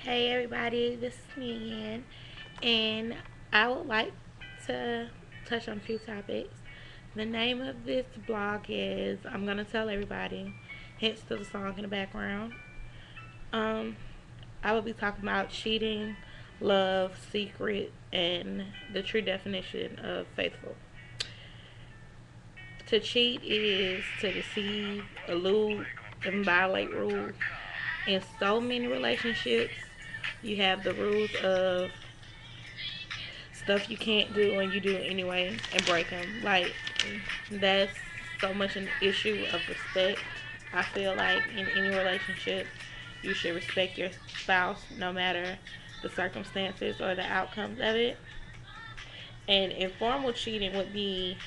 Hey everybody, this is me again, and I would like to touch on a few topics. The name of this blog is I'm Gonna Tell Everybody, hence to the song in the background. Um, I will be talking about cheating, love, secret, and the true definition of faithful. To cheat is to deceive, elude, and violate rules. In so many relationships, you have the rules of stuff you can't do and you do it anyway and break them. Like, that's so much an issue of respect. I feel like in any relationship, you should respect your spouse no matter the circumstances or the outcomes of it. And informal cheating would be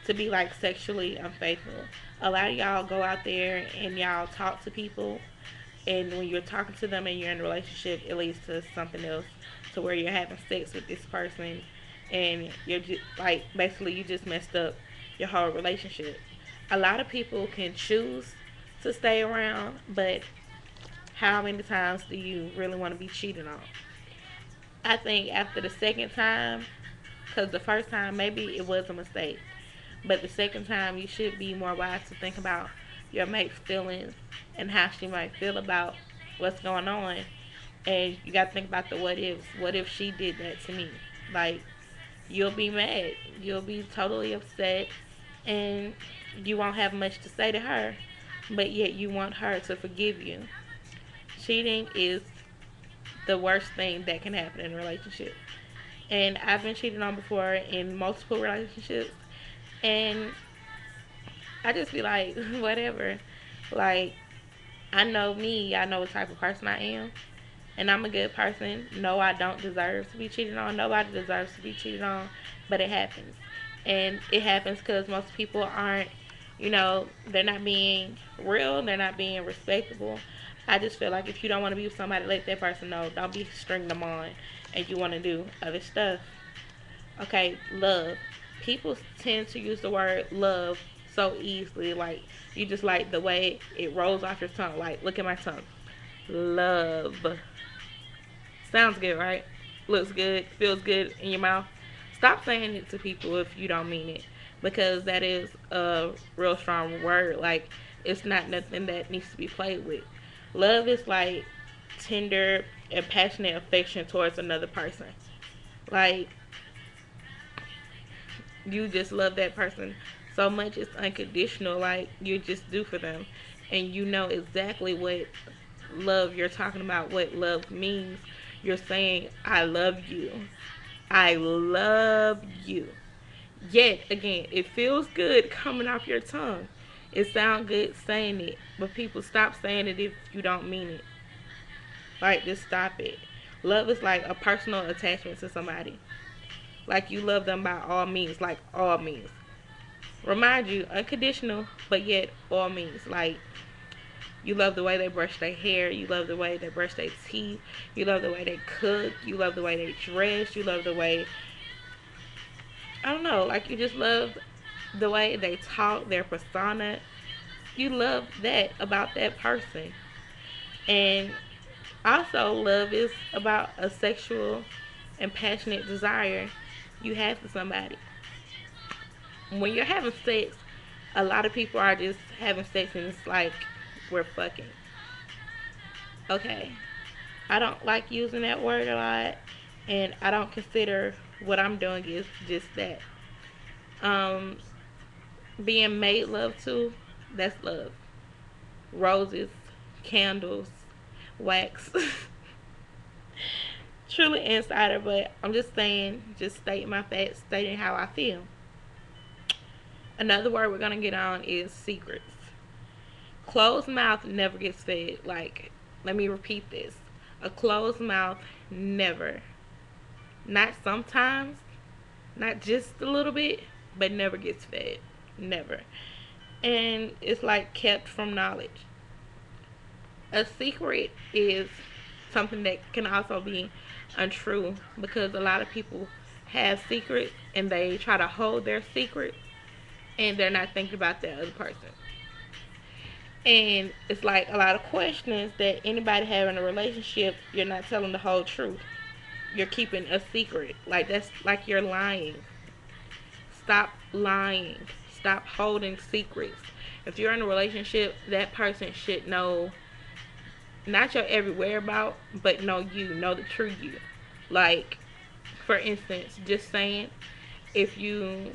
to be like sexually unfaithful. A lot of y'all go out there and y'all talk to people, and when you're talking to them and you're in a relationship, it leads to something else, to where you're having sex with this person, and you're just like basically you just messed up your whole relationship. A lot of people can choose to stay around, but how many times do you really want to be cheated on? I think after the second time, because the first time maybe it was a mistake, but the second time you should be more wise to think about your mate's feelings and how she might feel about what's going on. And you got to think about the what ifs. What if she did that to me? Like, you'll be mad. You'll be totally upset. And you won't have much to say to her. But yet you want her to forgive you. Cheating is the worst thing that can happen in a relationship. And I've been cheated on before in multiple relationships. And I just be like, whatever. Like, I know me. I know what type of person I am. And I'm a good person. No, I don't deserve to be cheated on. Nobody deserves to be cheated on, but it happens. And it happens because most people aren't, they're not being real, they're not being respectable. I just feel like if you don't want to be with somebody, let that person know. Don't be stringing them on and you want to do other stuff. Okay, love. People tend to use the word love so easily. Like, you just like the way it rolls off your tongue. Like, look at my tongue. Love. Sounds good, right? Looks good, feels good in your mouth. Stop saying it to people if you don't mean it, because that is a real strong word. Like, it's not nothing that needs to be played with. Love is like tender and passionate affection towards another person. Like, you just love that person so much, it's unconditional. Like, you just do for them, and you know exactly what love you're talking about, what love means. You're saying, I love you. I love you. Yet again, it feels good coming off your tongue. It sounds good saying it, but people, stop saying it if you don't mean it. Like, just stop it. Love is like a personal attachment to somebody. Like, you love them by all means, like all means. Remind you, unconditional, but yet all means. Like, you love the way they brush their hair. You love the way they brush their teeth. You love the way they cook. You love the way they dress. You love the way, I don't know, like, you just love the way they talk, their persona. You love that about that person. And also, love is about a sexual and passionate desire you have for somebody. When you're having sex, a lot of people are just having sex and it's like we're fucking. Okay. I don't like using that word a lot, and I don't consider what I'm doing is just that. Um, Being made love to, that's love. Roses, candles, wax. Truly insider, but I'm just saying, just stating my facts, stating how I feel. Another word we're gonna get on is secrets. Closed mouth never gets fed. Like, let me repeat this. A closed mouth never. Not sometimes, not just a little bit, but never gets fed. Never. And it's like kept from knowledge. A secret is something that can also be untrue, because a lot of people have secrets and they try to hold their secret and they're not thinking about the other person. And it's like a lot of questions that anybody have in a relationship, you're not telling the whole truth. You're keeping a secret. Like that's like you're lying. Stop lying. Stop holding secrets. If you're in a relationship, that person should know not your every whereabout, but know you, know the true you. Like, for instance, just saying, if you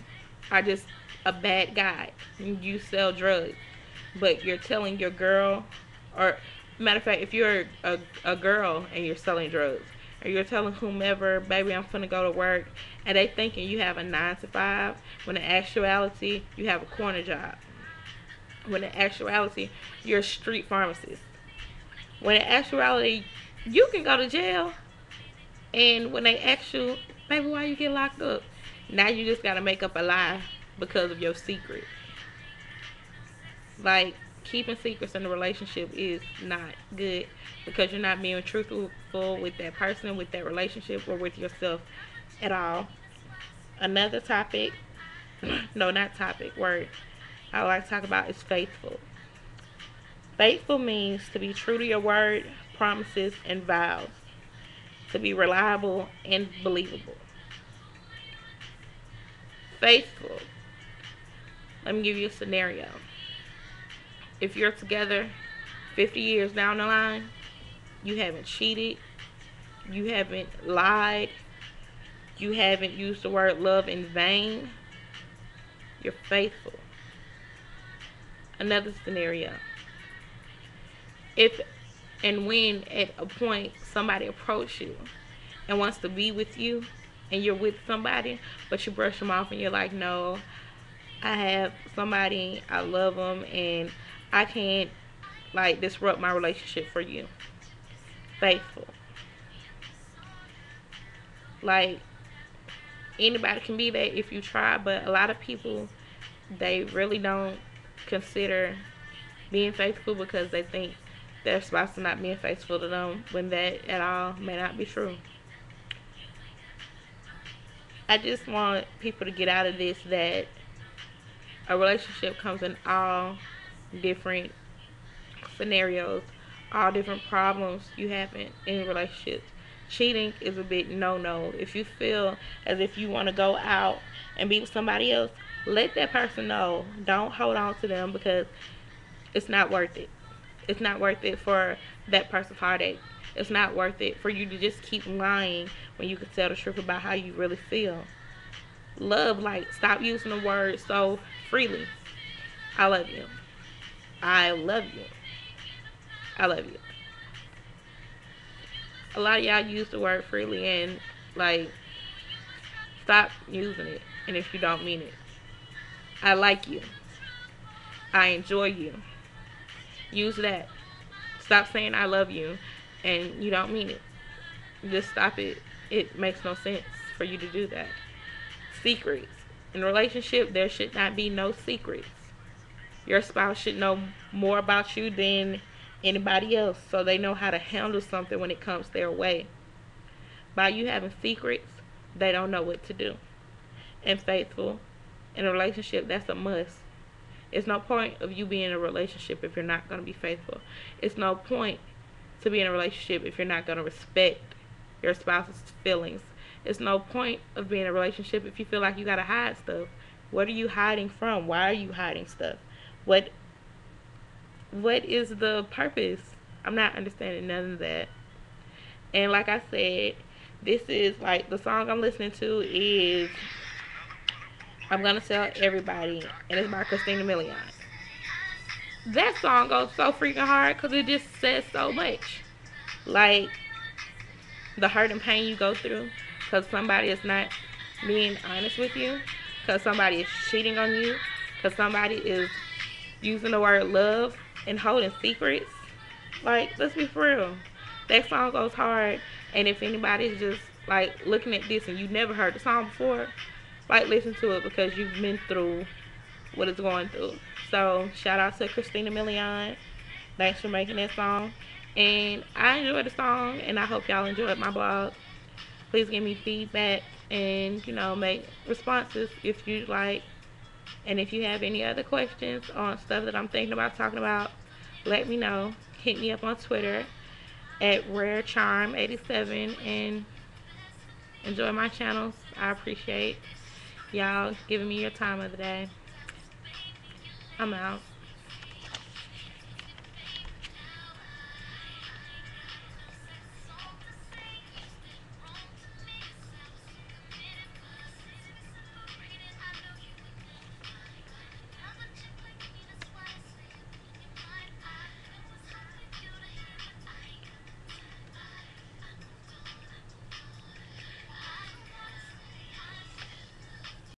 are just a bad guy and you sell drugs, but you're telling your girl, or matter of fact, if you're a girl and you're selling drugs, or you're telling whomever, baby, I'm finna go to work, and they thinking you have a 9 to 5, when in actuality you have a corner job. When in actuality you're a street pharmacist. When in actuality you can go to jail, and when they ask you, baby, why you get locked up? Now you just gotta make up a lie because of your secret. Like, keeping secrets in a relationship is not good because you're not being truthful with that person, with that relationship, or with yourself at all. Another topic, no, not topic, word I would like to talk about is faithful. Faithful means to be true to your word, promises, and vows, to be reliable and believable. Faithful. Let me give you a scenario. If you're together 50 years down the line, you haven't cheated, you haven't lied, you haven't used the word love in vain, you're faithful. Another scenario. If and when at a point somebody approaches you and wants to be with you, and you're with somebody, but you brush them off and you're like, no, I have somebody, I love them, and I can't like disrupt my relationship for you. Faithful. Like, anybody can be that if you try, but a lot of people, they really don't consider being faithful because they think their spouse is not being faithful to them, when that at all may not be true. I just want people to get out of this that a relationship comes in all different scenarios, all different problems you have in relationships. Cheating is a big no. If you feel as if you want to go out and be with somebody else, let that person know. Don't hold on to them because it's not worth it. It's not worth it for that person's heartache. It's not worth it for you to just keep lying when you can tell the truth about how you really feel. Love, like, stop using the word so freely. I love you. I love you. I love you. A lot of y'all use the word freely, and like, stop using it. And if you don't mean it, I like you. I enjoy you. Use that. Stop saying I love you and you don't mean it. Just stop it. It makes no sense for you to do that. Secrets. In a relationship, there should not be no secrets. Your spouse should know more about you than anybody else, so they know how to handle something when it comes their way. By you having secrets, they don't know what to do. And faithful, in a relationship, that's a must. It's no point of you being in a relationship if you're not going to be faithful. It's no point to be in a relationship if you're not going to respect your spouse's feelings. It's no point of being in a relationship if you feel like you got to hide stuff. What are you hiding from? Why are you hiding stuff? What what is the purpose? I'm not understanding none of that. And like I said, this is like the song I'm listening to is I'm Gonna Tell Everybody, and it's by Christina Milian. That song goes so freaking hard because it just says so much. Like, the hurt and pain you go through because somebody is not being honest with you, because somebody is cheating on you, because somebody is using the word love and holding secrets. Like, let's be for real. That song goes hard, and if anybody's just like looking at this and you never heard the song before, like, listen to it because you've been through what it's going through. So shout out to Christina Milian. Thanks for making that song. And I enjoyed the song, and I hope y'all enjoyed my blog. Please give me feedback and, make responses if you like. And if you have any other questions on stuff that I'm thinking about talking about, let me know. Hit me up on Twitter at RareCharm87 and enjoy my channels. I appreciate y'all giving me your time of the day. I'm out.